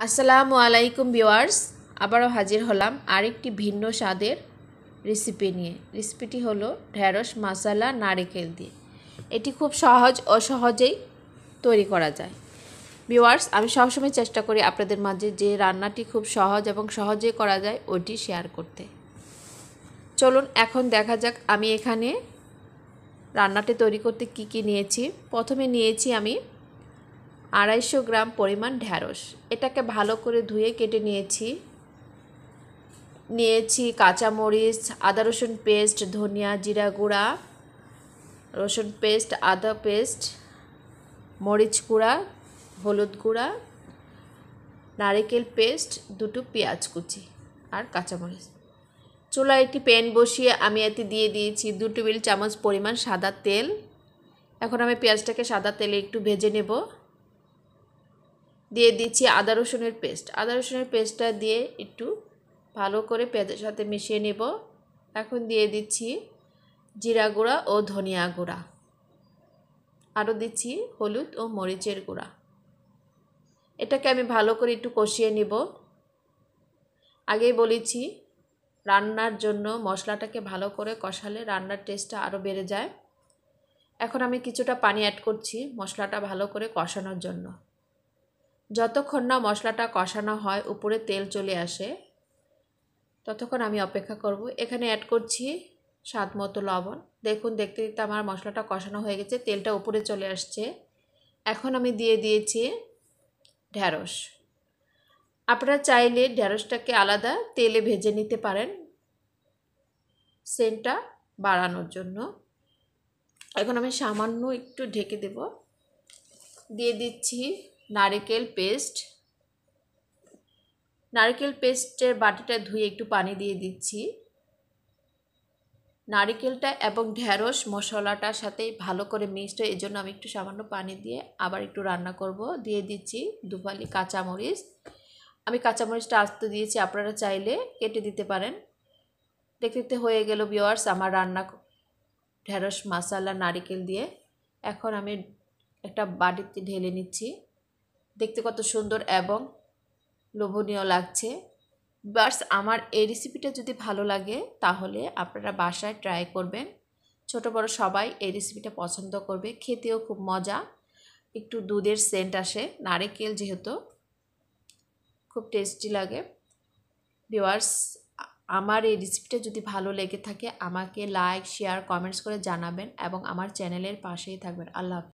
আসসালামু আলাইকুম ভিউয়ার্স, আবারও হাজির হলাম আরেকটি ভিন্ন স্বাদের রেসিপি নিয়ে। রেসিপিটি হলো ঢেঁড়স মশলা নারিকেল দিয়ে। এটি খুব সহজ ও সহজেই তৈরি করা যায়। ভিউয়ার্স, আমি সবসময় চেষ্টা করি আপনাদের মাঝে যে রান্নাটি খুব সহজ এবং সহজেই করা যায় ওটি শেয়ার করতে। চলুন এখন দেখা যাক আমি এখানে রান্নাটি তৈরি করতে কি কি নিয়েছি। প্রথমে নিয়েছি আমি 250 গ্রাম পরিমাণ ঢেঁড়স। এটাকে ভালো করে ধুয়ে কেটে নিয়েছি কাঁচামরিচ, আদা রসুন পেস্ট, ধনিয়া জিরা গুঁড়া, রসুন পেস্ট, আদা পেস্ট, মরিচ গুঁড়া, হলুদ গুঁড়া, নারিকেল পেস্ট, দুটো পেঁয়াজ কুচি আর কাঁচামরিচ। চুলায় একটি প্যান বসিয়ে আমি এতে দিয়ে দিয়েছি 2 টেবিল চামচ পরিমাণ সাদা তেল। এখন আমি পেঁয়াজটাকে সাদা তেলে একটু ভেজে নেব। দিয়ে দিচ্ছি আদা রসুনের পেস্ট। আদা রসুনের পেস্টটা দিয়ে একটু ভালো করে পেঁয়াজের সাথে মিশিয়ে নেব। এখন দিয়ে দিচ্ছি জিরা গুঁড়া ও ধনিয়া গুঁড়া, আরও দিচ্ছি হলুদ ও মরিচের গুঁড়া। এটাকে আমি ভালো করে একটু কষিয়ে নেব। আগেই বলেছি রান্নার জন্য মশলাটাকে ভালো করে কষালে রান্নার টেস্টটা আরও বেড়ে যায়। এখন আমি কিছুটা পানি অ্যাড করছি মশলাটা ভালো করে কষানোর জন্য। যতক্ষণ না মশলাটা কষানো হয় উপরে তেল চলে আসে ততক্ষণ আমি অপেক্ষা করব। এখানে অ্যাড করছি স্বাদ মতো লবণ। দেখুন দেখতে দেখতে আমার মশলাটা কষানো হয়ে গেছে, তেলটা উপরে চলে আসছে। এখন আমি দিয়ে দিয়েছি ঢেঁড়স। আপনারা চাইলে ঢেঁড়সটাকে আলাদা তেলে ভেজে নিতে পারেন সেন্টটা বাড়ানোর জন্য। এখন আমি সামান্য একটু ঢেকে দেব। দিয়ে দিচ্ছি নারিকেল পেস্ট। নারিকেল পেস্টের বাটিটা ধুয়ে একটু পানি দিয়ে দিচ্ছি। নারিকেলটা এবং ঢেঁড়স মশলাটার সাথে ভালো করে মিক্সড হয়, এই জন্য আমি একটু সামান্য পানি দিয়ে আবার একটু রান্না করব। দিয়ে দিচ্ছি 2 ফালি কাঁচামরিচ। আমি কাঁচামরিচটা আস্তে দিয়েছি, আপনারা চাইলে কেটে দিতে পারেন। দেখতে দেখতে হয়ে গেল ভিউয়ার্স আমার রান্না ঢেঁড়স মশলা নারিকেল দিয়ে। এখন আমি একটা বাটিতে ঢেলে নিচ্ছি। দেখতে কত সুন্দর এবং লোভনীয় লাগছে। বাস আমার এই রেসিপিটা যদি ভালো লাগে তাহলে আপনারা বাসায় ট্রাই করবেন। ছোট বড় সবাই এই রেসিপিটা পছন্দ করবে, খেতেও খুব মজা। একটু দুধের সেন্ট আসে, নারিকেল যেহেতু খুব টেস্টি লাগে। ভিউয়ার্স, আমার এই রেসিপিটা যদি ভালো লেগে থাকে আমাকে লাইক শেয়ার কমেন্টস করে জানাবেন এবং আমার চ্যানেলের পাশেই থাকবেন। আল্লাহ হাফেজ।